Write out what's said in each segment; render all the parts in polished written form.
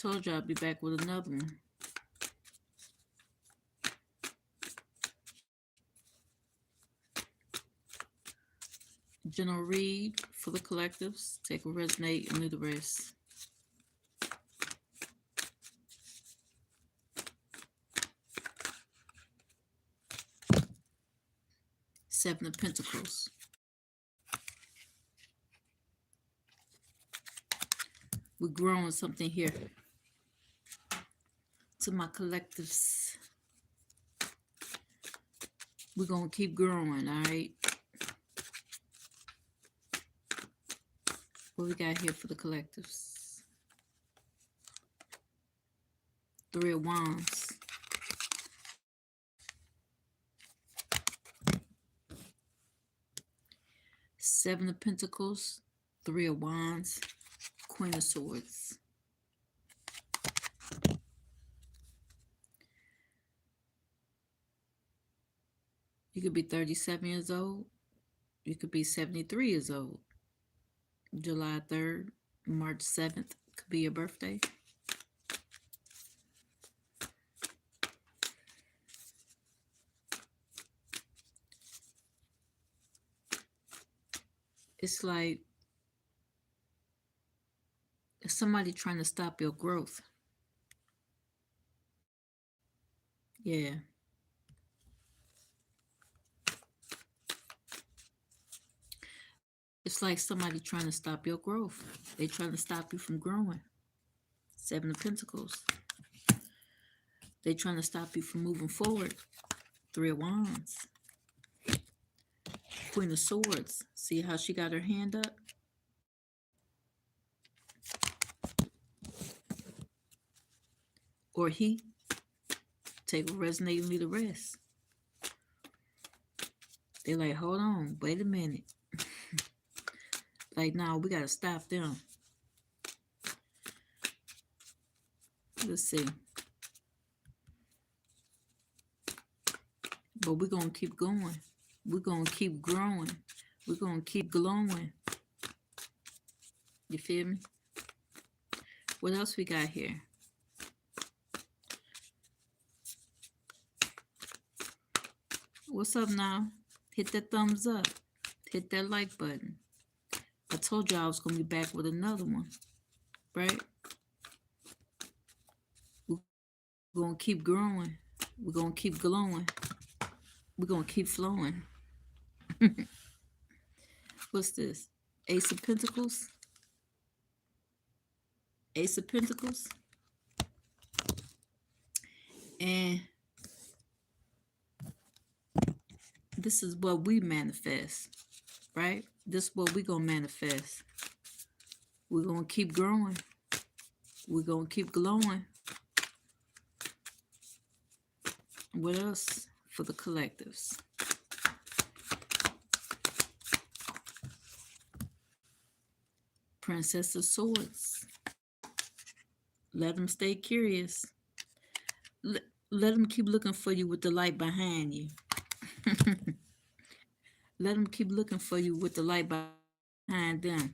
Told you I'd be back with another one. General read for the collectives. Take what resonate and leave the rest. Seven of Pentacles. We're growing something here. To my collectives. We're going to keep growing, all right? What we got here for the collectives? Three of Wands. Seven of Pentacles. Three of Wands. Queen of Swords. You could be 37 years old. You could be 73 years old. July 3rd, March 7th could be your birthday. It's like somebody trying to stop your growth. Yeah. It's like somebody trying to stop your growth. They're trying to stop you from growing. Seven of Pentacles. They're trying to stop you from moving forward. Three of Wands. Queen of Swords. See how she got her hand up? Or he. Take what resonates and leave the rest. They're like, hold on, wait a minute. Like, no, we got to stop them. Let's see. But we're going to keep going. We're going to keep growing. We're going to keep glowing. You feel me? What else we got here? What's up now? Hit that thumbs up. Hit that like button. I told you I was going to be back with another one. Right? We're going to keep growing. We're going to keep glowing. We're going to keep flowing. What's this? Ace of Pentacles. Ace of Pentacles. And this is what we manifest, right? This is what we're going to manifest. We're going to keep growing. We're going to keep glowing. What else for the collectives? Princess of Swords. Let them stay curious. Let them keep looking for you with the light behind you. Let them keep looking for you with the light behind them.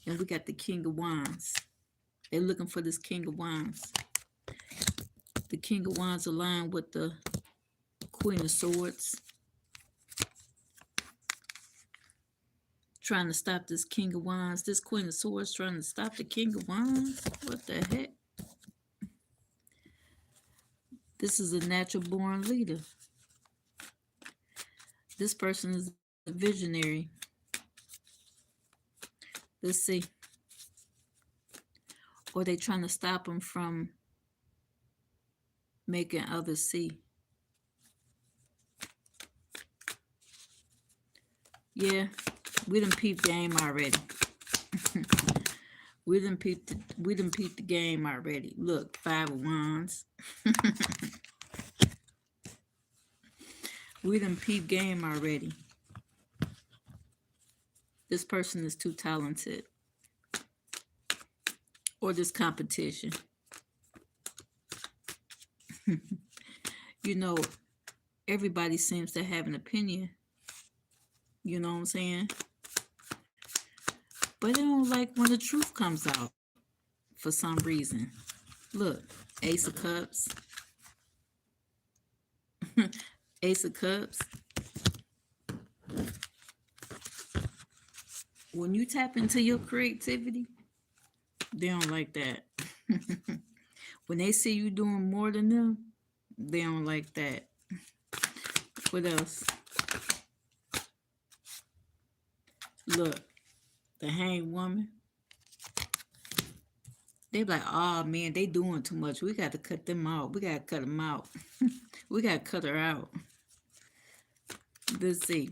And we got the King of Wands. They're looking for this King of Wands. The King of Wands aligned with the Queen of Swords. Trying to stop this King of Wands. This Queen of Swords trying to stop the King of Wands. What the heck? This is a natural born leader. This person is a visionary. Let's see. Or they trying to stop them from making others see. Yeah, we done peeped game already. we done peeped the game already. Look, Five of Wands. We done peeped game already. This person is too talented. Or this competition. You know, everybody seems to have an opinion. You know what I'm saying? But they don't like when the truth comes out. for some reason. Look, Ace of Cups, Ace of Cups. When you tap into your creativity, they don't like that. When they see you doing more than them, they don't like that. What else? Look, the Hanged Woman. They be like, oh man, they doing too much. We got to cut them out. We got to cut them out. We got to cut her out. Let's see.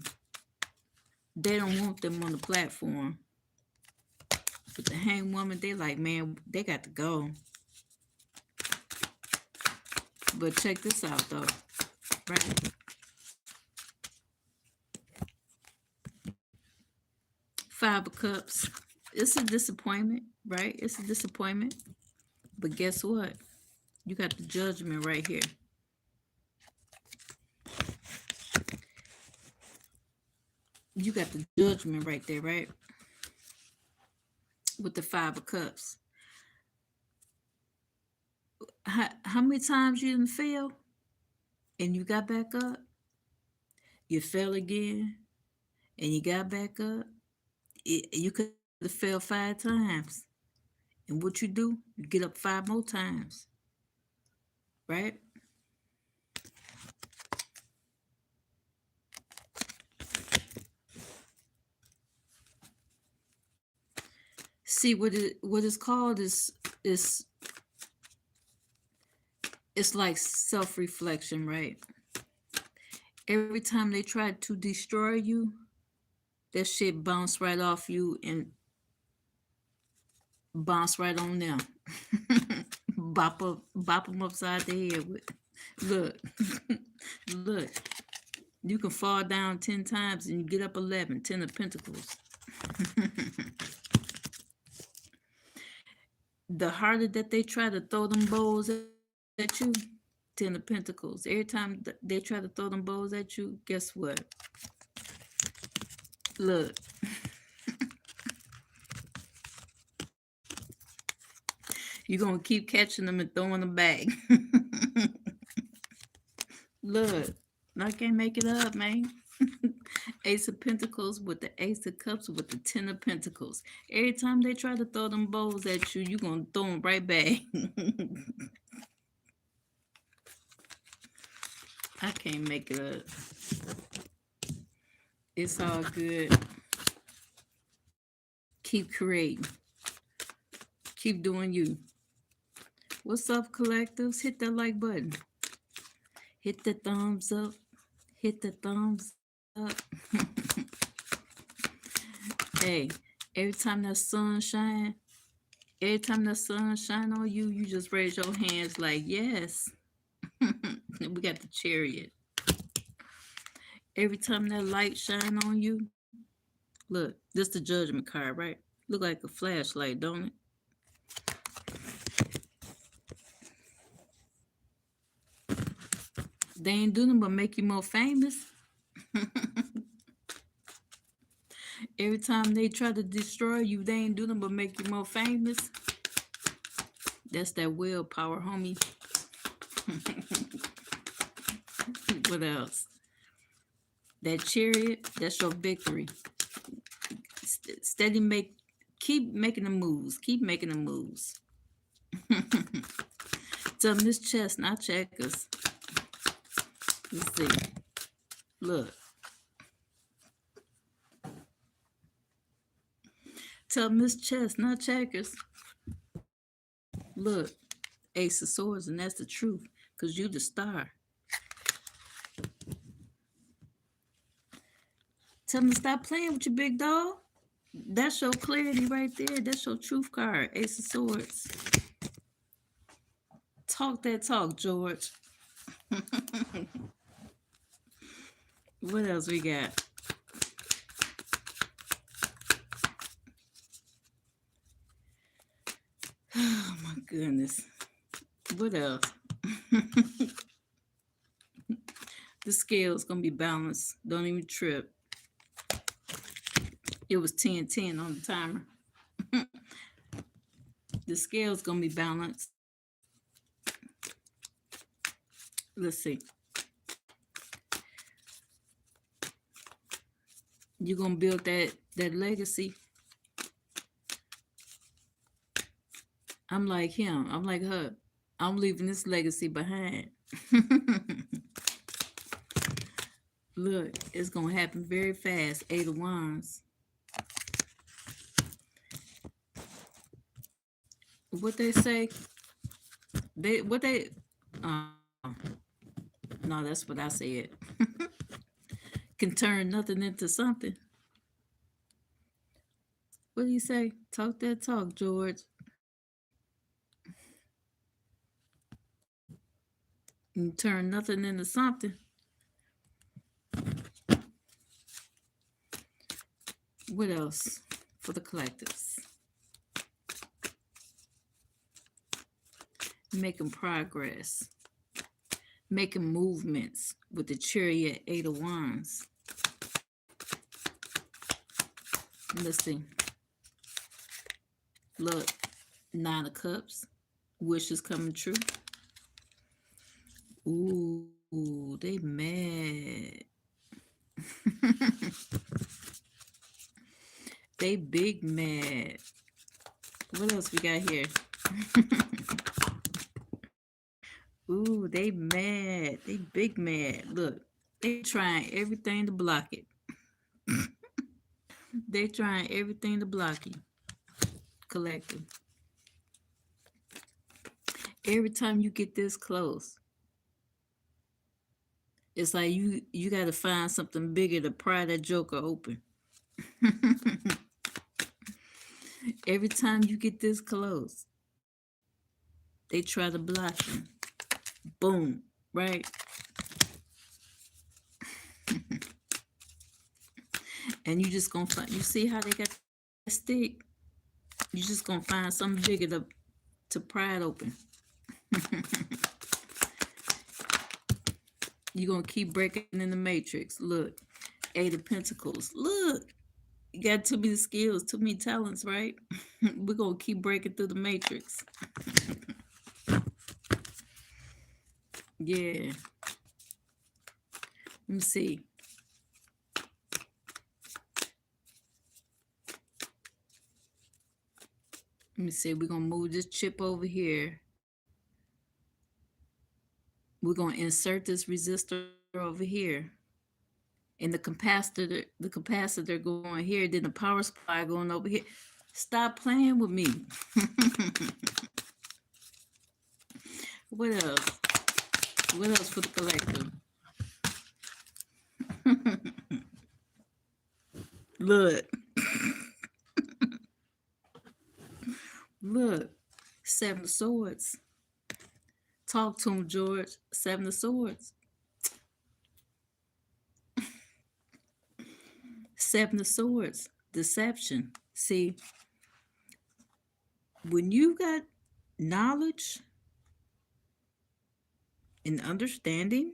They don't want them on the platform. But the Hanged Woman, they like, man, they got to go. But check this out though, right? Five of Cups. It's a disappointment, right? It's a disappointment. But guess what? You got the Judgment right here. You got the Judgment right there, right? With the Five of Cups. How many times you didn't fail and you got back up? You fell again and you got back up. You could have failed 5 times. And what you do? You get up 5 more times. Right? See what it's called is it's like self-reflection, right? Every time they try to destroy you, that shit bounce right off you and bounce right on them. bop them upside the head with. Look, look. You can fall down 10 times and you get up 11. 10 of Pentacles. The harder that they try to throw them bows at you, 10 of Pentacles. Every time they try to throw them bows at you, guess what? Look. You're going to keep catching them and throwing them back. Look. I can't make it up, man. Ace of Pentacles with the Ace of Cups with the 10 of Pentacles. Every time they try to throw them bows at you, you're going to throw them right back. I can't make it up. It's all good. Keep creating. Keep doing you. What's up, collectives? Hit that like button. Hit the thumbs up. Hit the thumbs up. Hey, every time that sun shine on you, you just raise your hands like, yes. We got the Chariot. Every time that light shine on you, look, this the Judgment card, right? Look like a flashlight, don't it? They ain't doing but make you more famous. Every time they try to destroy you, they ain't doing but make you more famous. That's that willpower, homie. What else? That Chariot, that's your victory. Keep making the moves. Keep making the moves. Tell Miss Chess, not checkers. Let's see. Look. Tell Miss Chess, not checkers. Look. Ace of Swords, and that's the truth. Because you the star. Tell me to stop playing with your big dog. That's your clarity right there. That's your truth card. Ace of Swords. Talk that talk, George. What else we got? Oh my goodness. What else? The scale's gonna be balanced. Don't even trip. It was 10-10 on the timer. The scale's gonna be balanced. Let's see. You're gonna build that legacy. I'm like him. I'm like her. I'm leaving this legacy behind. Look, it's gonna happen very fast. 8 of Wands. What they say? Uh, no, that's what I said. Can turn nothing into something. What do you say? Talk that talk, George. And turn nothing into something. What else for the collectives? Making progress. Making movements with the Chariot, 8 of Wands. Let's see. Look, 9 of Cups. Wishes coming true. Ooh, they mad. They big mad. What else we got here? Ooh, they mad. They big mad. Look, they trying everything to block it. They trying everything to block you. Collective. Every time you get this close, it's like you got to find something bigger to pry that joker open. Every time you get this close, they try to block you. Boom, right? And you just gonna find, you see how they got that stick? You just gonna find something bigger to pry it open. You're gonna keep breaking in the matrix. Look, 8 of Pentacles. Look, you got too many skills, too many talents, right? We're gonna keep breaking through the matrix. Yeah. Let me see. Let me see. We're gonna move this chip over here. We're gonna insert this resistor over here. And the capacitor going here, then the power supply going over here. Stop playing with me. What else? What else for the collective? Look. Look. 7 of Swords. Talk to him, George. 7 of Swords. 7 of Swords. Deception. See, when you got knowledge and understanding,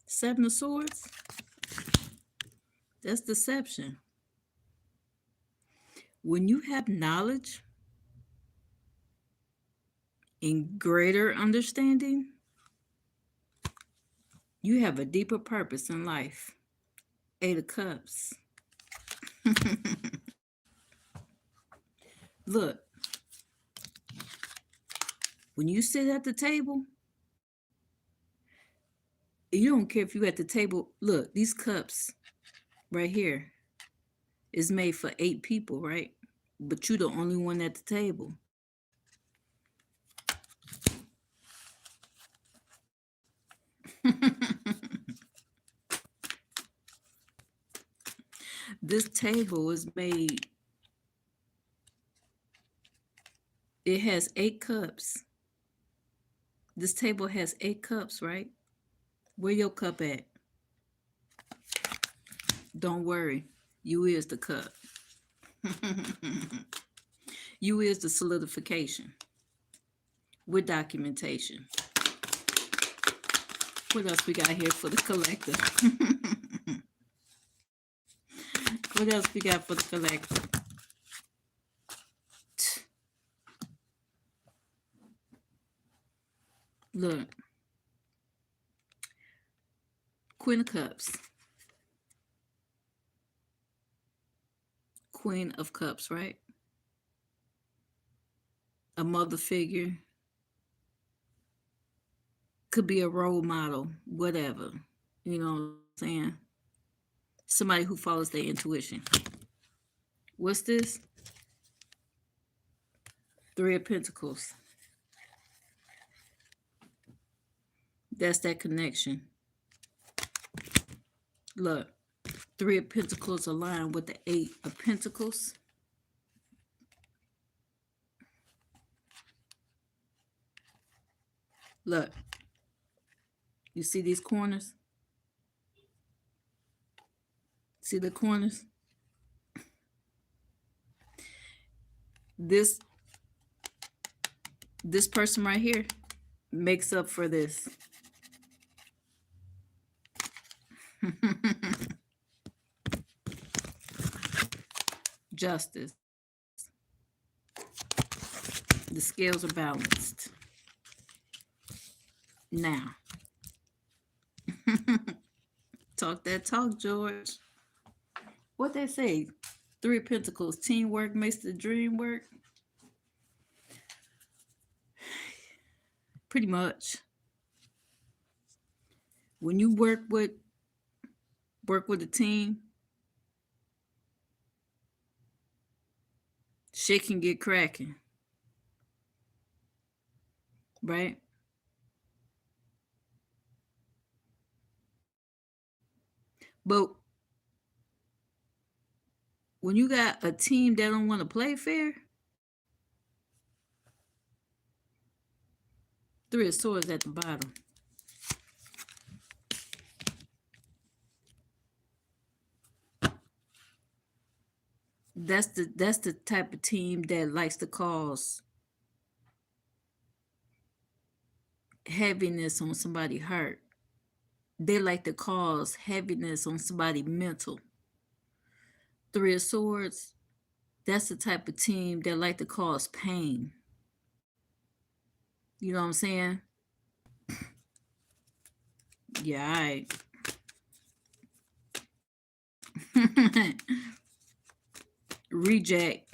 Seven of Swords, that's deception. When you have knowledge and greater understanding, you have a deeper purpose in life. 8 of Cups. Look, when you sit at the table, you don't care if you're at the table. Look, these cups right here is made for 8 people, right? But you're the only one at the table. This table is made, it has 8 cups. This table has 8 cups, right? Where your cup at? Don't worry, you is the cup. You is the solidification with documentation. What else we got here for the collective? What else we got for the collector? Look. Queen of Cups. Queen of Cups, right? A mother figure. Could be a role model, whatever. You know what I'm saying? Somebody who follows their intuition. What's this? Three of Pentacles. That's that connection. Look, Three of Pentacles aligned with the Eight of Pentacles. Look, you see these corners? See the corners? This person right here makes up for this. Justice. The scales are balanced. Now. Talk that talk, George. What they say? Three of Pentacles. Teamwork makes the dream work. Pretty much. When you work with a team, shit can get cracking. Right? But when you got a team that don't want to play fair, Three of Swords at the bottom. That's the type of team that likes to cause heaviness on somebody's heart. They like to cause heaviness on somebody's mental. Three of Swords, that's the type of team that like to cause pain. You know what I'm saying? Yeah, all right. Reject.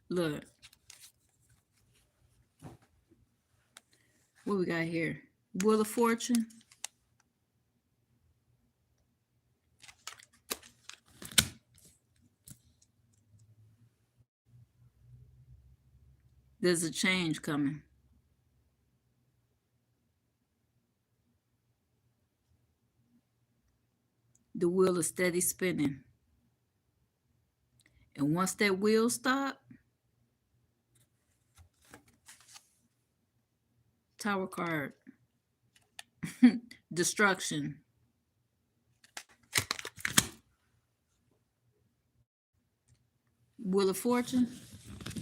Look. What we got here? Wheel of Fortune. There's a change coming. The wheel is steady spinning. And once that wheel stops, Tower card. Destruction. Wheel of Fortune.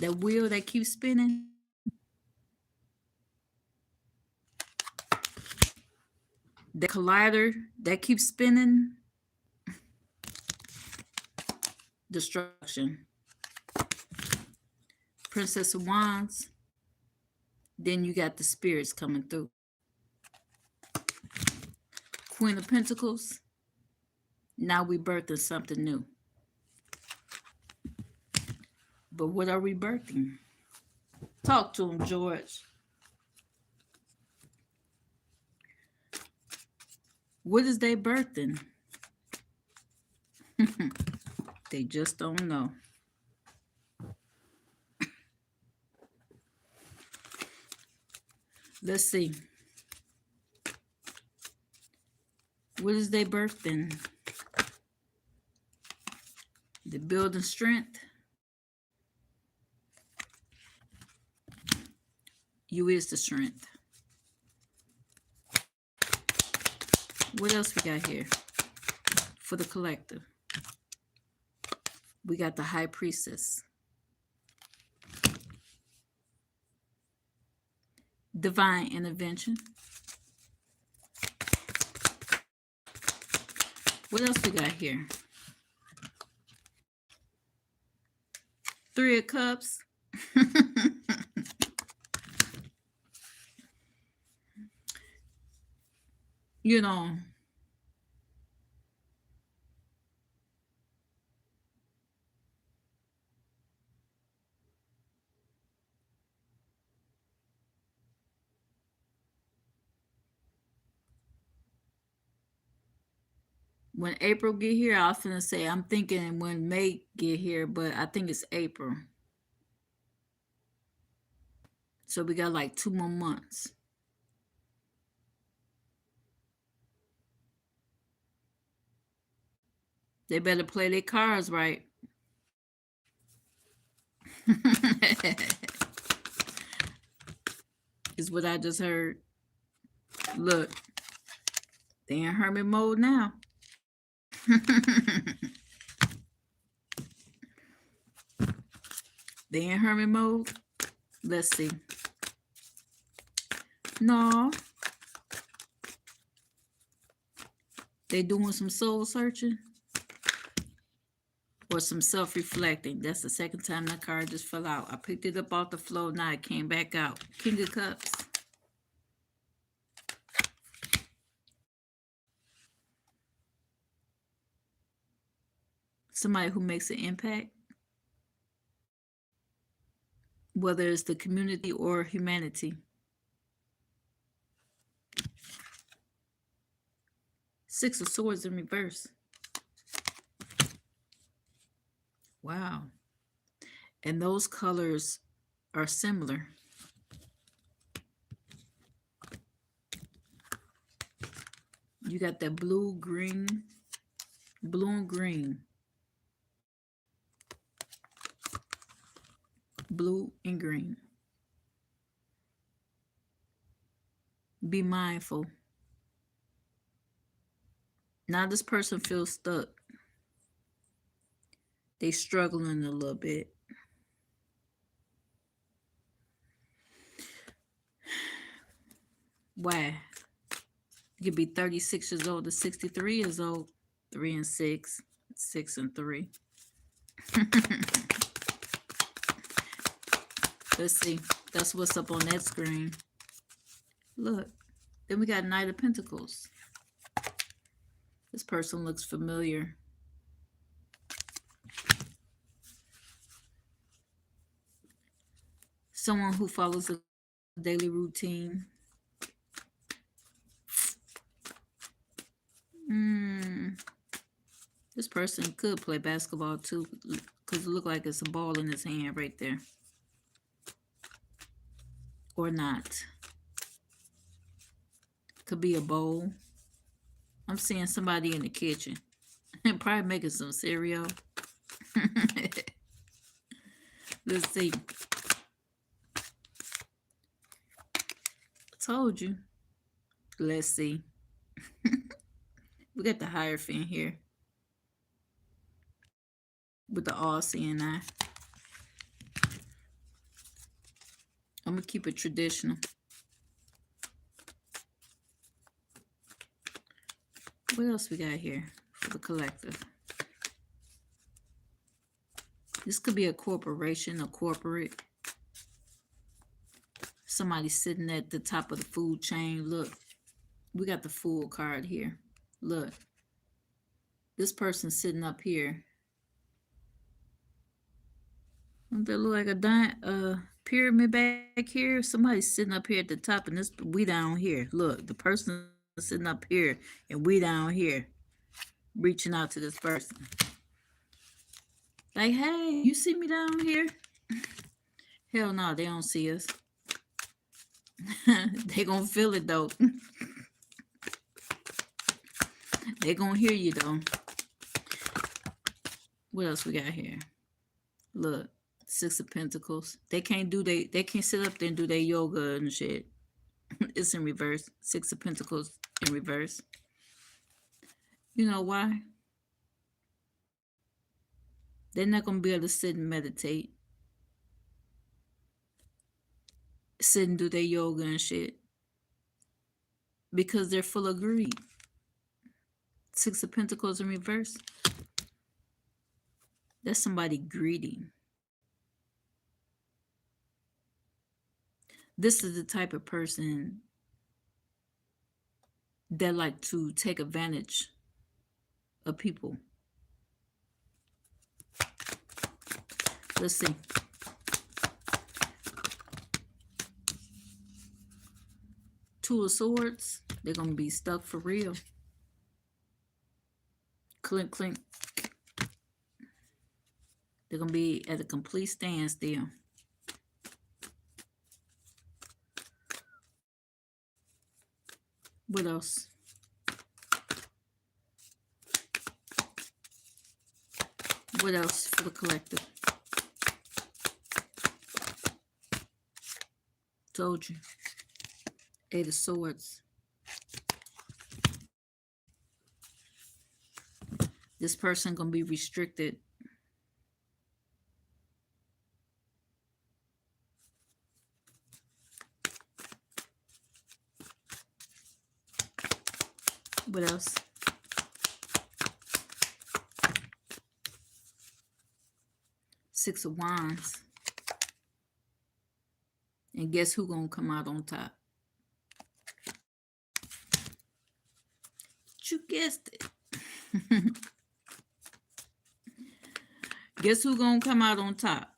That wheel that keeps spinning. The collider that keeps spinning. Destruction. Princess of Wands. Then you got the spirits coming through. Queen of Pentacles. Now we birthing something new. But what are we birthing? Talk to him, George. What is they birthing? They just don't know. Let's see. What is they birthing? They're building strength. You is the strength. What else we got here for the collective? We got the High Priestess. Divine intervention. What else we got here? Three of Cups. You know, when April get here, I was gonna say I'm thinking when May get here, but I think it's April. So we got like 2 more months. They better play their cards right. Is what I just heard. Look, they in hermit mode now. They in hermit mode. Let's see. No, they doing some soul searching or some self-reflecting. That's the second time that card just fell out. I picked it up off the floor. Now it came back out. King of Cups. Somebody who makes an impact, whether it's the community or humanity. Six of Swords in reverse. Wow. And those colors are similar. You got that blue, green, blue and green. Blue and green. Be mindful. Now this person feels stuck. They struggling a little bit. Why? You could be 36 years old to 63 years old. 3 and 6. 6 and 3. Let's see. That's what's up on that screen. Look. Then we got Knight of Pentacles. This person looks familiar. Someone who follows a daily routine. This person could play basketball too, because it looks like it's a ball in his hand right there. Or not. Could be a bowl. I'm seeing somebody in the kitchen. Probably making some cereal. Let's see. Told you. Let's see. We got the Hierophant here. With the all-seeing eye. I'm going to keep it traditional. What else we got here for the collective? This could be a corporation, a corporate. Somebody sitting at the top of the food chain. Look, we got the Fool card here. Look, this person sitting up here. Don't that look like a pyramid back here? Somebody's sitting up here at the top, and this we down here. Look, the person sitting up here, and we down here, reaching out to this person. Like, hey, you see me down here? Hell no, they don't see us. They gonna feel it though. They gonna hear you though. What else we got here? Look, Six of Pentacles. They can't sit up there and do their yoga and shit. It's in reverse. Six of Pentacles in reverse. You know why? They're not gonna be able to sit and meditate. Sit and do their yoga and shit. Because they're full of greed. Six of Pentacles in reverse. That's somebody greedy. This is the type of person that like to take advantage of people. Let's see. Two of Swords. They're going to be stuck for real. Clink, clink. They're going to be at a complete standstill. What else? What else for the collective? Told you. Eight of Swords. This person going to be restricted. What else? Six of Wands. And guess who's going to come out on top? You guessed it. Guess who's going to come out on top?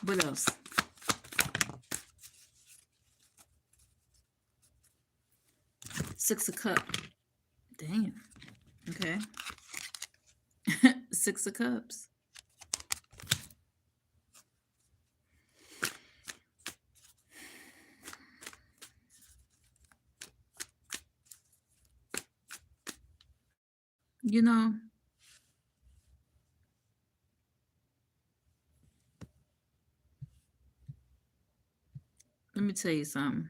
What else? Six of Cups. Damn. Okay. Six of Cups. You know, let me tell you something.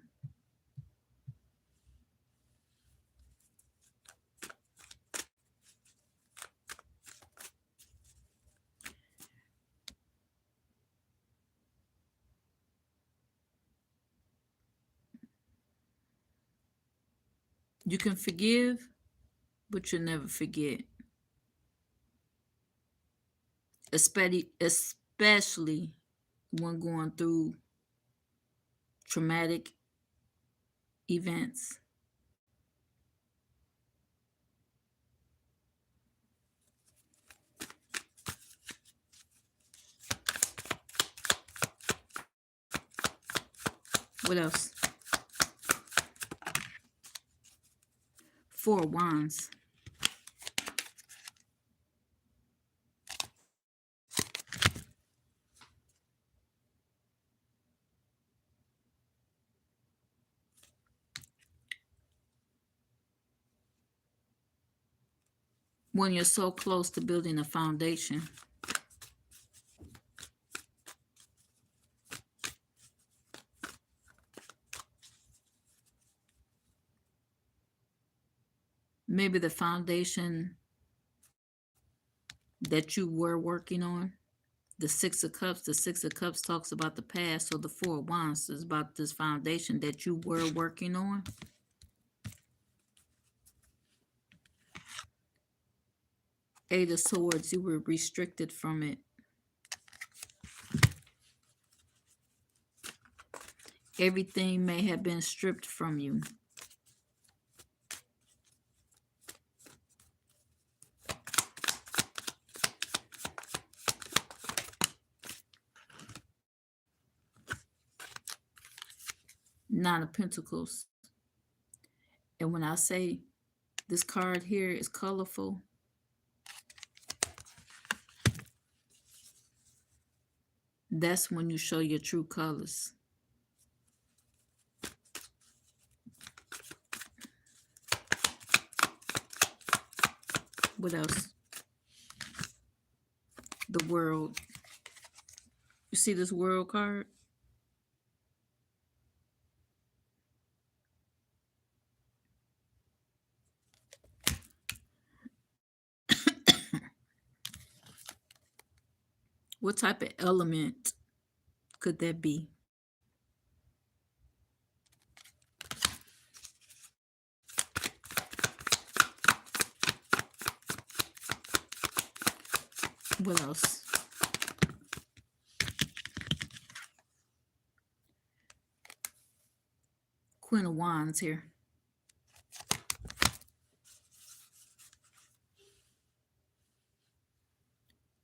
You can forgive, but you'll never forget. Especially when going through traumatic events. What else? Four of Wands. When you're so close to building a foundation. Maybe the foundation that you were working on. The Six of Cups. The Six of Cups talks about the past. So the Four of Wands is about this foundation that you were working on. Eight of Swords. You were restricted from it. Everything may have been stripped from you. Nine of Pentacles. And when I say this card here is colorful, that's when you show your true colors. What else? The World. You see this World card? What type of element could that be? What else? Queen of Wands here.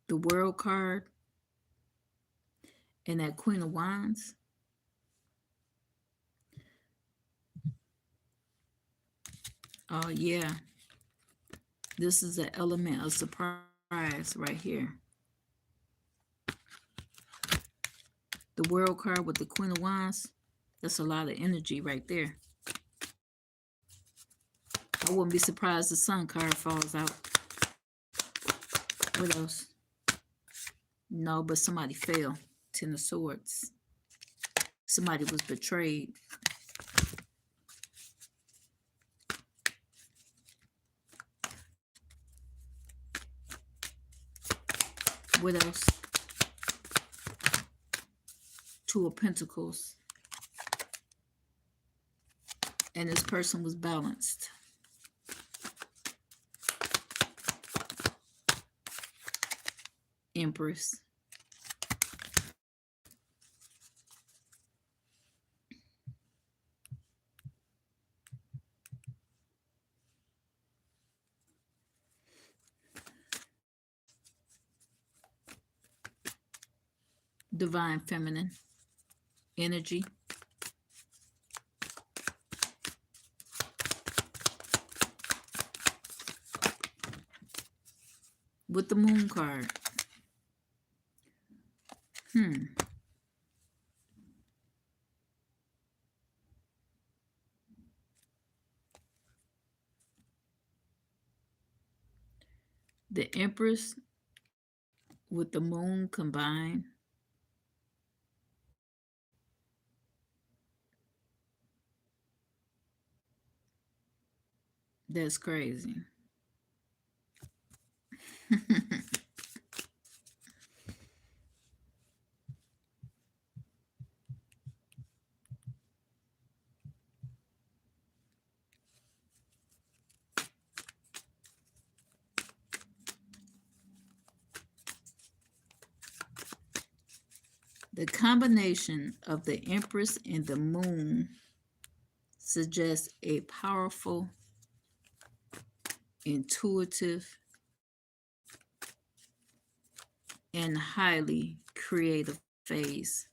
The World card and that Queen of Wands. Oh, yeah. This is the element of surprise right here. The World card with the Queen of Wands. That's a lot of energy right there. I wouldn't be surprised the Sun card falls out. What else? No, but somebody fell. Ten of Swords. Somebody was betrayed. What else? Two of Pentacles. And this person was balanced. Empress. Divine feminine energy. With the Moon card. The Empress with the Moon combined. That's crazy. The combination of the Empress and the Moon suggests a powerful, intuitive, and highly creative phase,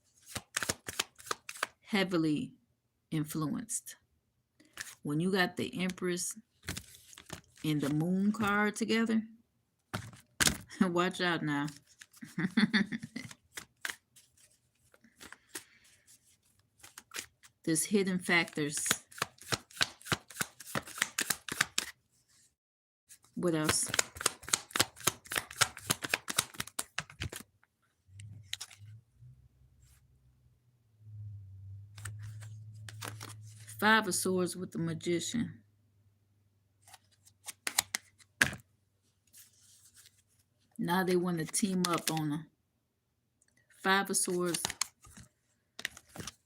heavily influenced. When you got the Empress and the Moon card together, watch out now. There's hidden factors. What else? Five of Swords with the Magician. Now they want to team up on a Five of Swords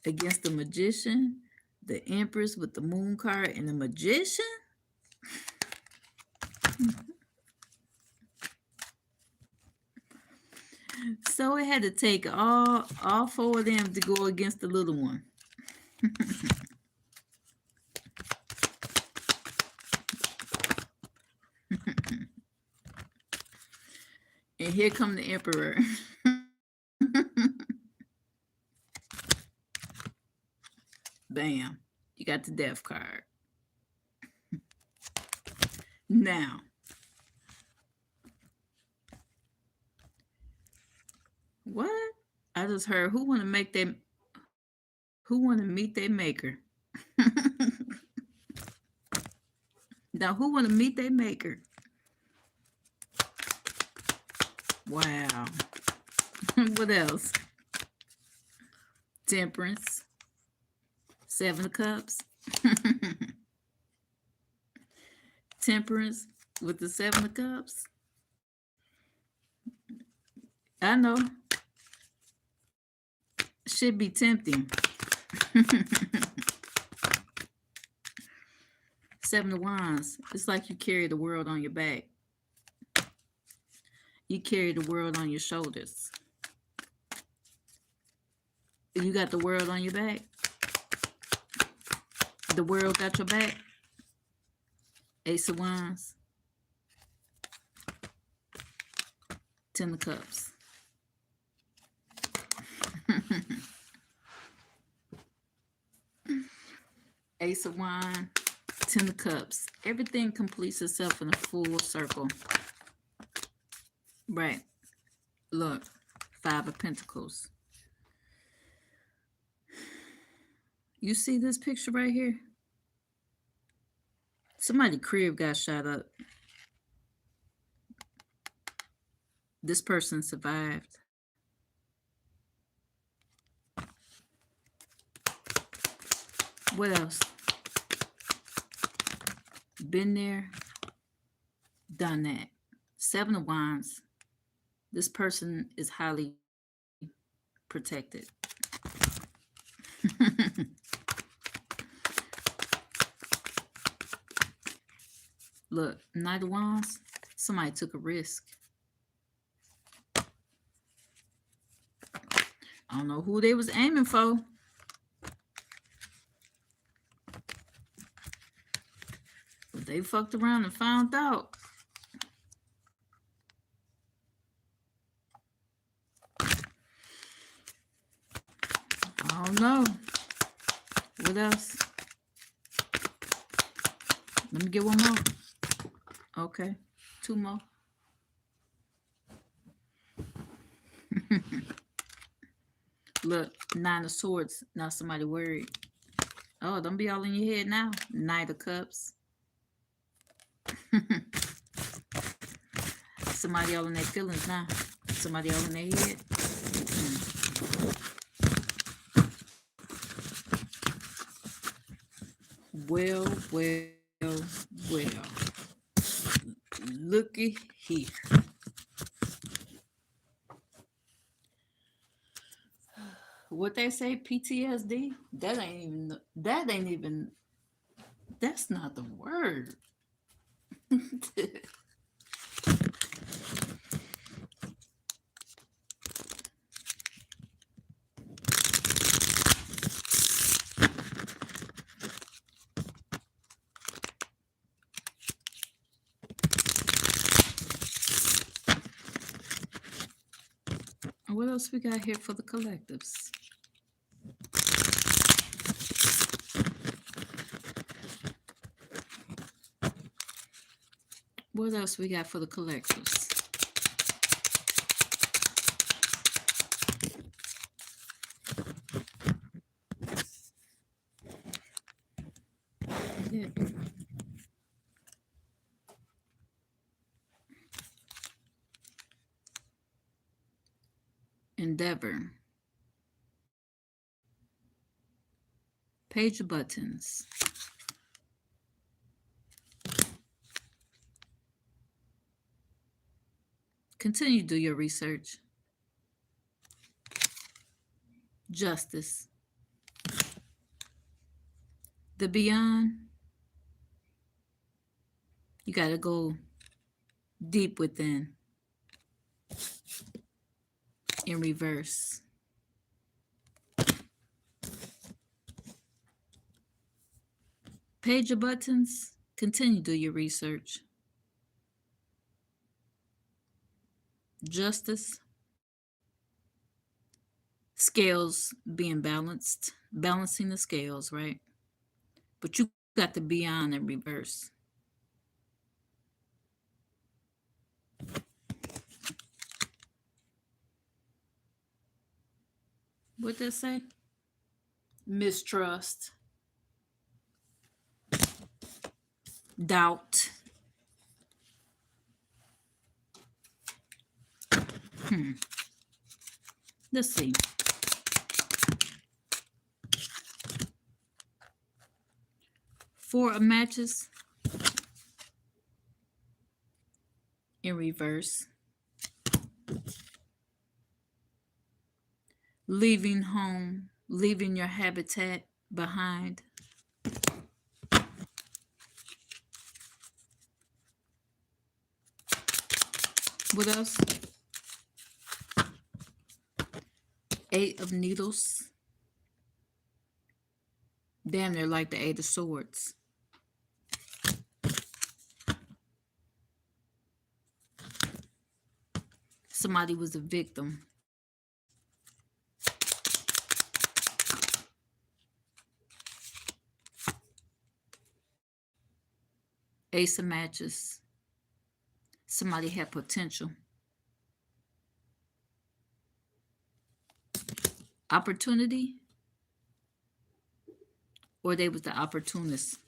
against the Magician, the Empress with the Moon card, and the Magician. So it had to take all four of them to go against the little one. And here come the Emperor. Bam. You got the Death card. Now, what? I just heard who want to meet their maker? Now, who want to meet their maker? Wow. What else? Temperance. Seven of Cups. Temperance with the Seven of Cups. I know. Should be tempting. Seven of Wands. It's like you carry the world on your back. You carry the world on your shoulders. You got the world on your back. The world got your back. Ace of Wands. Ten of Cups. Ace of Wands. Ten of Cups. Everything completes itself in a full circle. Right. Look. Five of Pentacles. You see this picture right here? Somebody's crib got shot up. This person survived. What else? Been there, done that. Seven of Wands. This person is highly protected. Look, Knight of Wands. Somebody took a risk. I don't know who they was aiming for. But they fucked around and found out. I don't know. What else? Let me get one more. Okay. Two more. Look, Nine of Swords. Now somebody worried. Oh, don't be all in your head now. Knight of Cups. Somebody all in their feelings now. Somebody all in their head. Well. Looky here. What they say, PTSD? That's not the word. What else we got here for the collectives? What else we got for the collectives? Yeah. Endeavor. Page of Buttons. Continue to do your research. Justice. The Beyond. You got to go deep within. In reverse. Page of Buttons. Continue to do your research. Justice. Scales being balanced. Balancing the scales, right? But you got the Beyond in reverse. What did that say? Mistrust. Doubt. Let's see. Four of Matches in reverse. Leaving home, leaving your habitat behind. What else? Eight of Needles. Damn, they're like the Eight of Swords. Somebody was a victim. Ace of Matches. Somebody had potential. Opportunity, or they was the opportunist.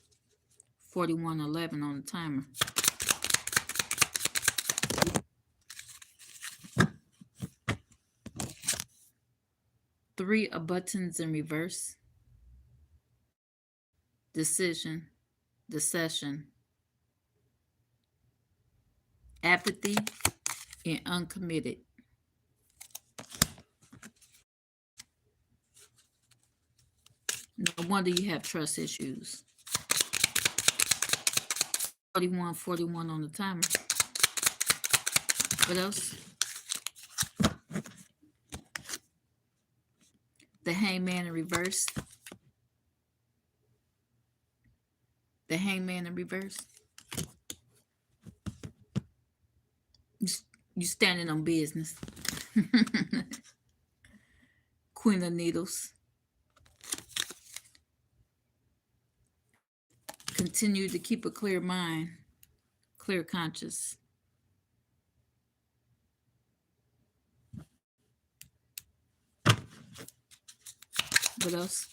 4111 on the timer. Three of Buttons in reverse. Decision, deception, apathy, and uncommitted. No wonder you have trust issues. 4141 on the timer. What else? The Hangman in reverse. The Hangman in reverse. You standing on business. Queen of Needles. Continue to keep a clear mind, clear conscience. What else?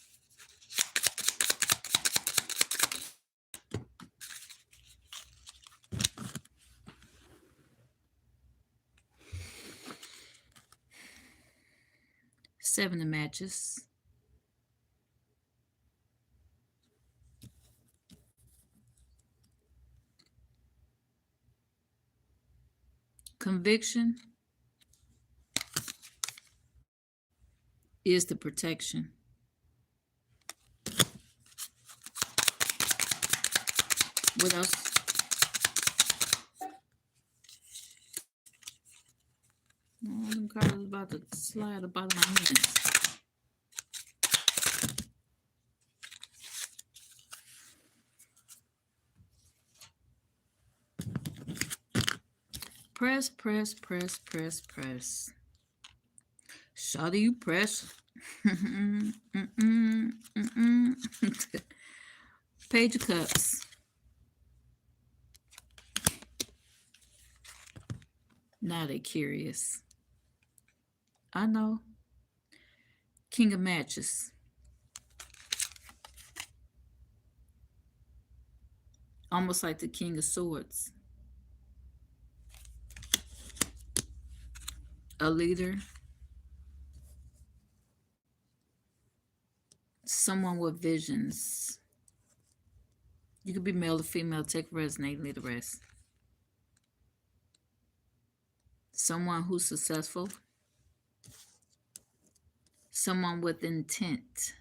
Seven of Matches. Conviction is the protection. What else? Oh, them cards is about to slide about my hands. Press, press, press, press, press. Shawty, you press. Page of Cups. Now they're curious. I know. King of Matches. Almost like the King of Swords. A leader. Someone with visions. You could be male or female. Take resonate, leave the rest. Someone who's successful. Someone with intent.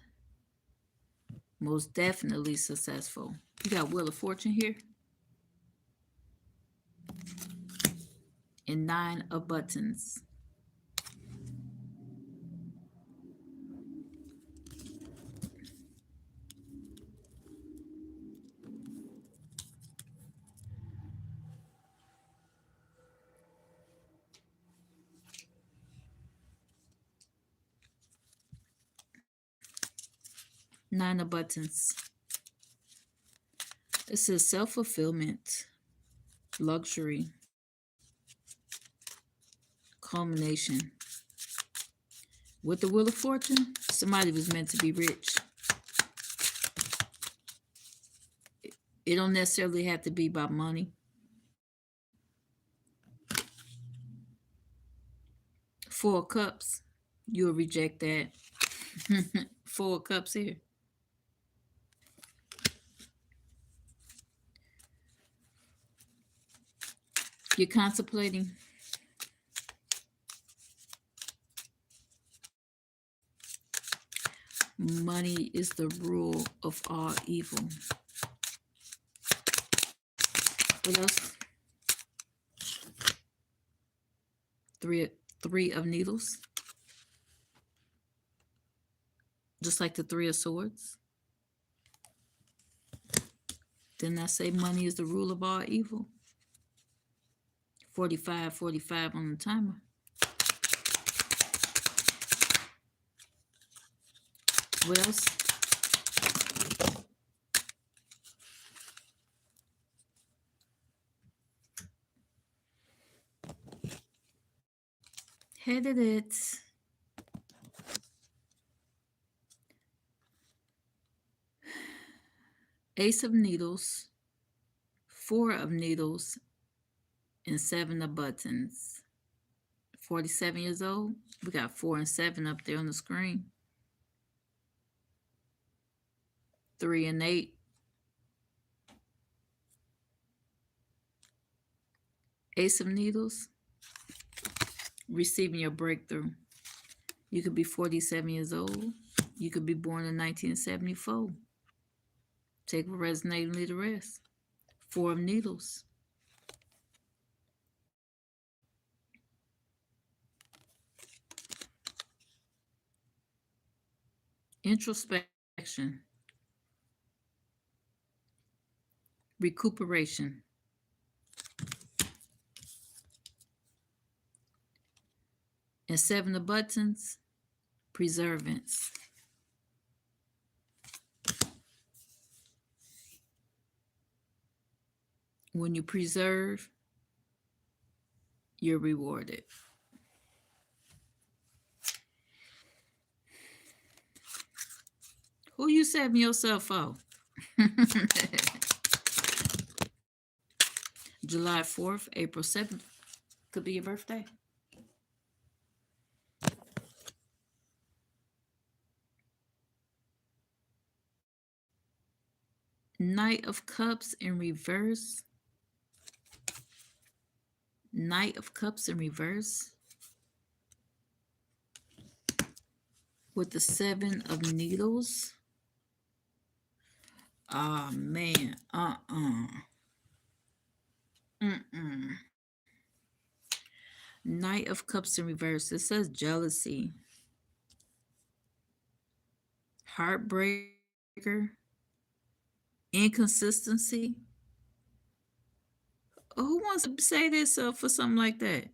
Most definitely successful. You got Wheel of Fortune here. And 9 of Buttons. Nine of Buttons. It says self-fulfillment, luxury, culmination. With the Wheel of Fortune, somebody was meant to be rich. It don't necessarily have to be about money. 4 of Cups, you'll reject that. 4 of Cups here. You're contemplating. Money is the rule of all evil. What else? Three, three of needles, just like the three of swords. Didn't I say money is the rule of all evil? 45, 45 on the timer. What else? Headed it. Ace of needles, four of needles, and seven of buttons. 47 years old. We got 4 and 7 up there on the screen. 3 and 8. Ace of needles, receiving your breakthrough. You could be 47 years old. You could be born in 1974. Take what resonates and leave the rest. 4 of needles. Introspection. Recuperation. And 7 of buttons. Preservance. When you preserve, you're rewarded. Who you saving yourself for? July 4th, April 7th could be your birthday. Knight of Cups in reverse. Knight of Cups in reverse. With the 7 of needles. Oh, man. Knight of Cups in reverse. It says jealousy. Heartbreaker. Inconsistency. Who wants to say this for something like that?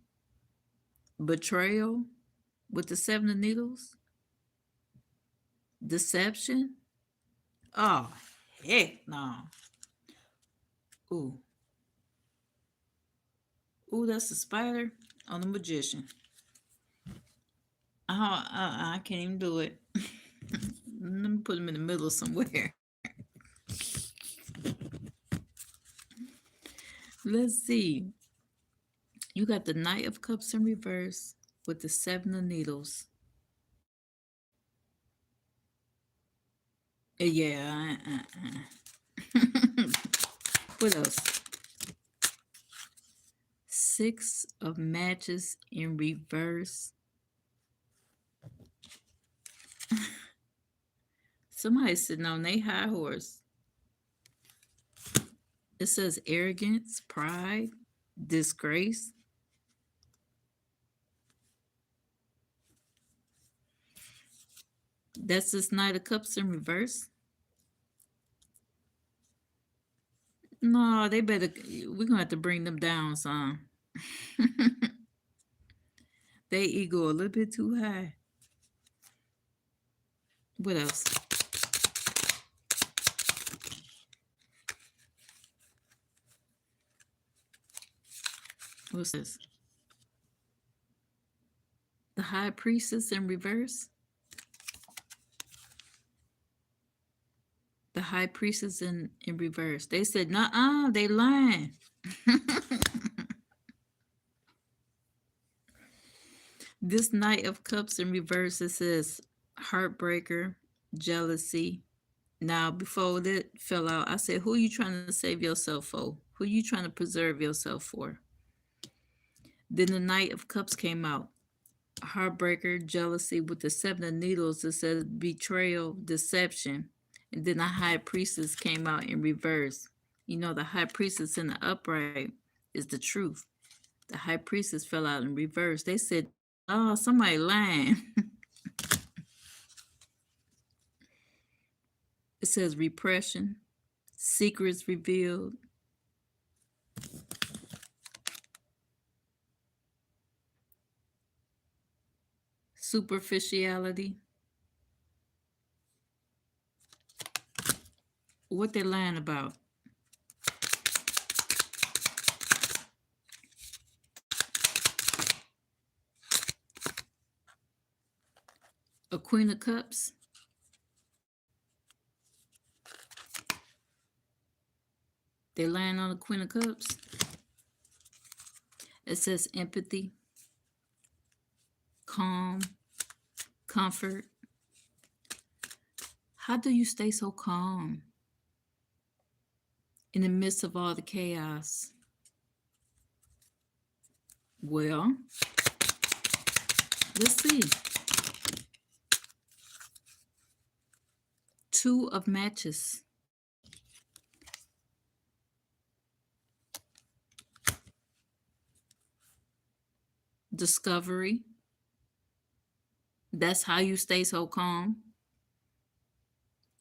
Betrayal with the 7 of needles. Deception. Oh, heck no. Ooh. Ooh, that's a spider on the magician. I can't even do it. Let me put him in the middle somewhere. Let's see. You got the Knight of Cups in reverse with the 7 of needles. Yeah. What else? 6 of matches in reverse. Somebody's sitting on their high horse. It says arrogance, pride, disgrace. That's this Knight of Cups in reverse. No, they better. We're gonna have to bring them down some. They ego a little bit too high. What else? What's this? The High Priestess in reverse. The High Priestess in reverse. They said, "Nuh-uh, they lying." This Knight of Cups in reverse, it says heartbreaker, jealousy. Now, before that fell out, I said, who are you trying to save yourself for? Who are you trying to preserve yourself for? Then the Knight of Cups came out. Heartbreaker, jealousy with the 7 of needles. It says betrayal, deception. And then the High Priestess came out in reverse. You know, the High Priestess in the upright is the truth. The high priestess fell out in reverse. They said, oh, somebody lying. It says repression, secrets revealed, superficiality. What they lying about? A Queen of Cups. They lying on the Queen of Cups. It says empathy, calm, comfort. How do you stay so calm in the midst of all the chaos? Well, let's see. Two of matches. Discovery. That's how you stay so calm.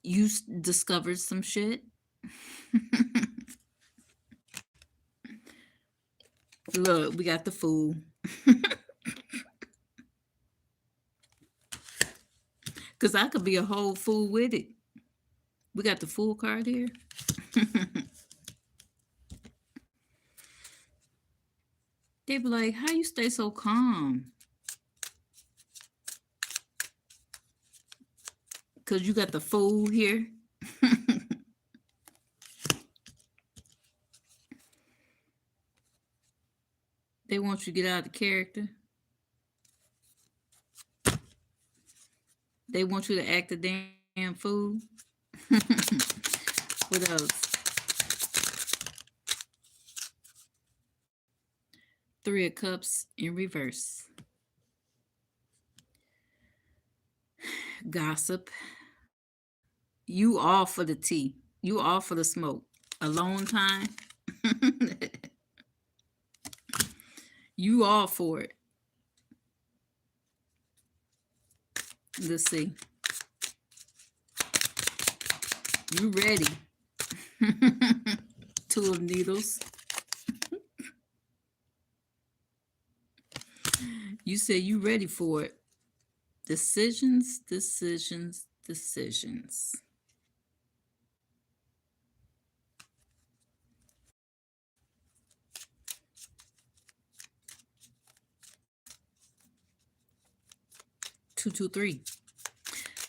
You discovered some shit. Look, we got the Fool. Because I could be a whole fool with it. We got the Fool card here. They be like, how you stay so calm? Because you got the Fool here. They want you to get out of the character. They want you to act a damn fool. What else? Three of Cups in reverse. Gossip. You all for the tea. You all for the smoke. Alone time. You all for it. Let's see. You ready? Two of Needles. You say you ready for it. Decisions, decisions, decisions. Two, two, three.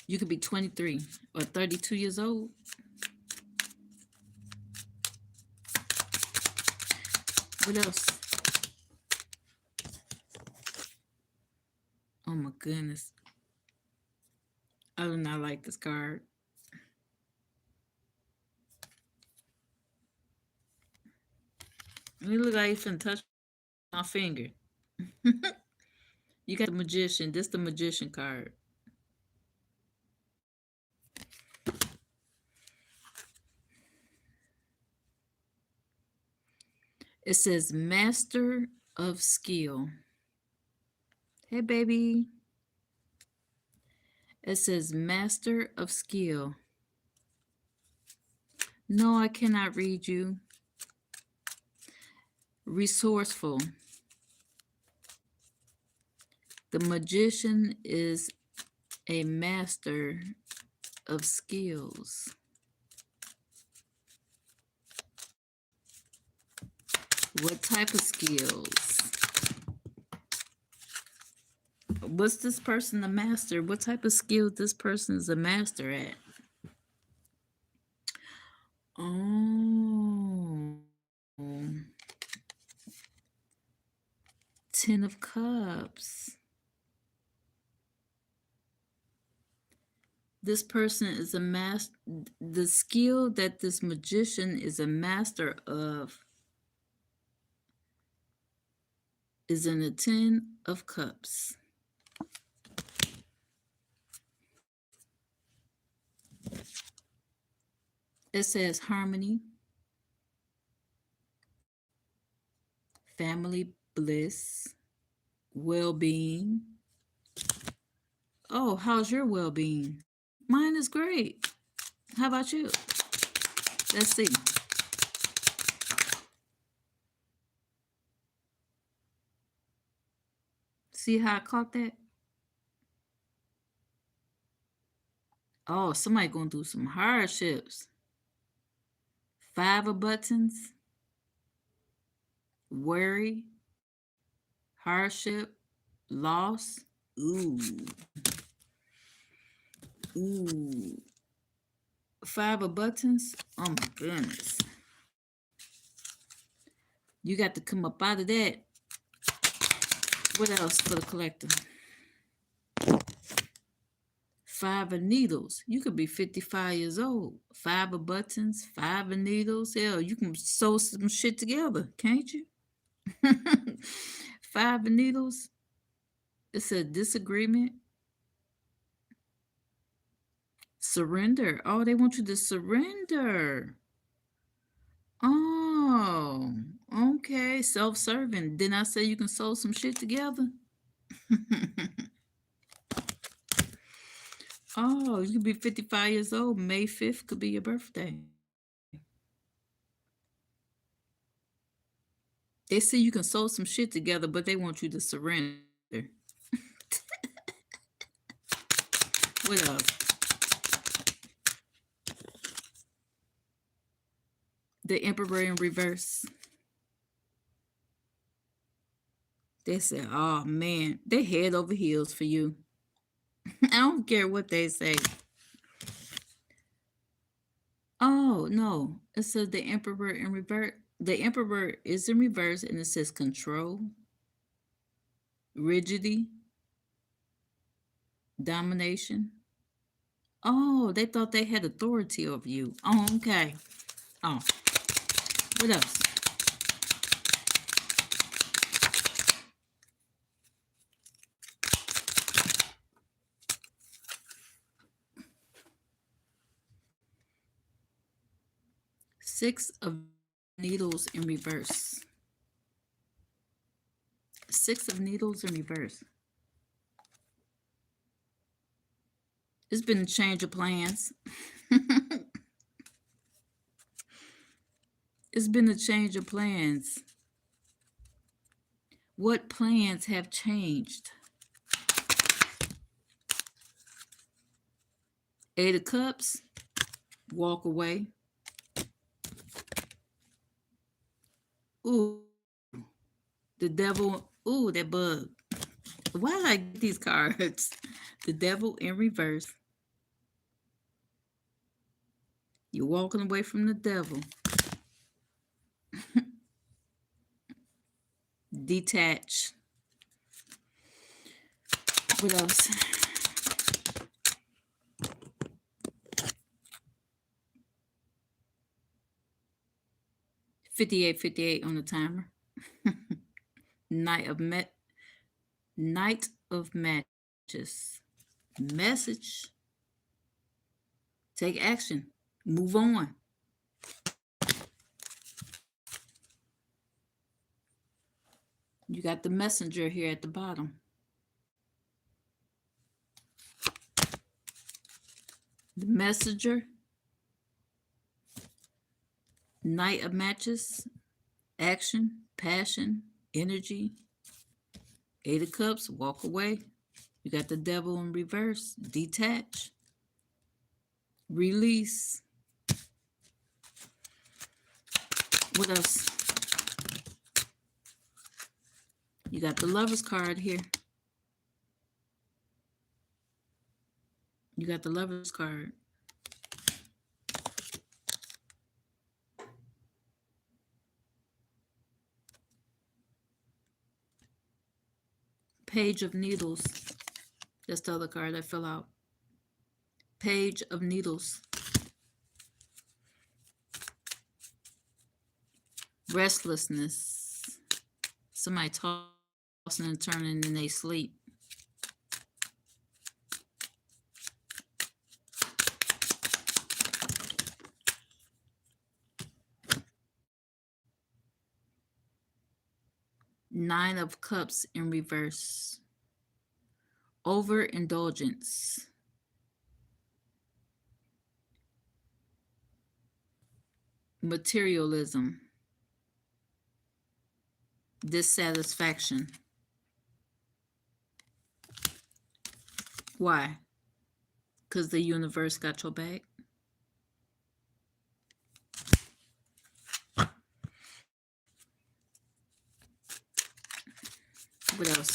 You could be 23 or 32 years old. What else? Oh my goodness. I do not like this card. It look like it's finna touch my finger. You got the Magician. This the Magician card. It says Master of Skill. Hey, baby. It says Master of Skill. No, I cannot read you. Resourceful. The Magician is a master of skills. What type of skills? What's this person a master? What type of skill this person is a master at? Oh. 10 of Cups. This person is a master. The skill that this magician is a master of is in the 10 of Cups. It says harmony, family bliss, well-being. Oh, how's your well-being? Mine is great. How about you? Let's see. See how I caught that? Oh, somebody going through some hardships. Five of buttons, worry, hardship, loss. Ooh, ooh. Five of buttons. Oh my goodness. You got to come up out of that. What else for the collector? Five of needles. You could be 55 years old. Five of buttons, five of needles. Hell, you can sew some shit together, can't you? Five of needles. It's a disagreement. Surrender. Oh, they want you to surrender. Oh, okay. Self-serving. Didn't I say you can sew some shit together? Oh, you could be 55 years old. May 5th could be your birthday. They say you can sew some shit together, but they want you to surrender. What else? The Emperor in reverse. They said, oh man, they head over heels for you. I don't care what they say. Oh no. It says the Emperor in reverse. The Emperor is in reverse and it says control, rigidity, domination. Oh, they thought they had authority over you. Oh, okay. Oh, what else? Six of needles in reverse. Six of needles in reverse. It's been a change of plans. It's been a change of plans. What plans have changed? Eight of Cups, walk away. Ooh, the devil. Ooh, that bug. Why did I get these cards? The devil in reverse. You're walking away from the devil. Detach. What else? 58 on the timer. Knight of Matches. Message. Take action. Move on. You got the messenger here at the bottom. The messenger. Knight of Matches. Action. Passion. Energy. Eight of Cups. Walk away. You got the devil in reverse. Detach. Release. What else? You got the Lover's card here. You got the Lover's card. Page of Needles. That's the other card that fell out. Page of Needles. Restlessness. Somebody tossing and turning in their sleep. Nine of Cups in reverse. Overindulgence. Materialism. Dissatisfaction. Why? Because the universe got your back. What else?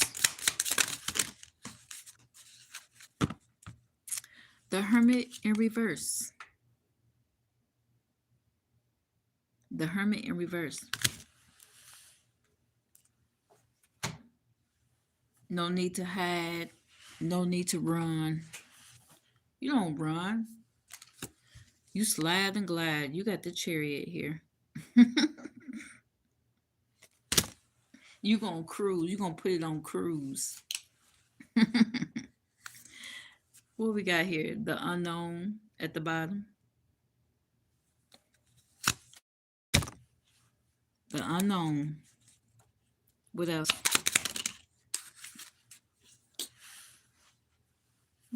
The Hermit in reverse. The Hermit in reverse. No need to hide. No need to run. You don't run. You slide and glide. You got the Chariot here. You gonna cruise. You gonna put it on cruise. What we got here? The Unknown at the bottom. The Unknown. What else?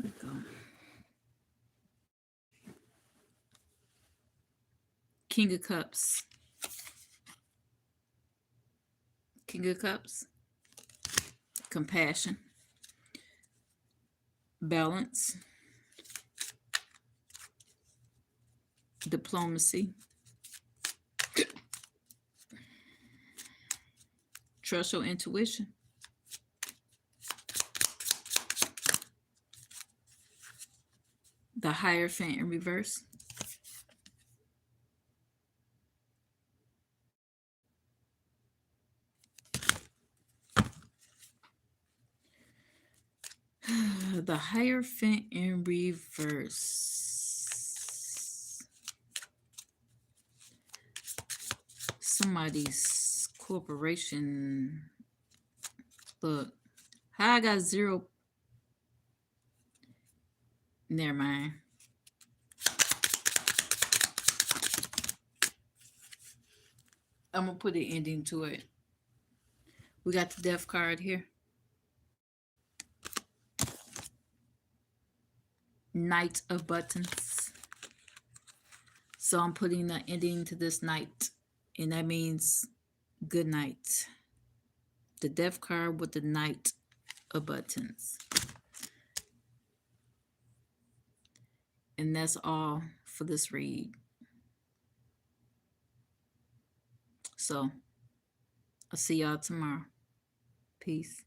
Let's go. King of Cups. King of Cups. Compassion. Balance. Diplomacy. Trust your intuition. The Hierophant in reverse. The Hierophant in reverse. Somebody's corporation. Look, how I got 0. Never mind. I'm going to put an ending to it. We got the Death card here. Knight of Buttons. So I'm putting the ending to this night. And that means good night. The Death card with the Knight of Buttons. And that's all for this read. So I'll see y'all tomorrow. Peace.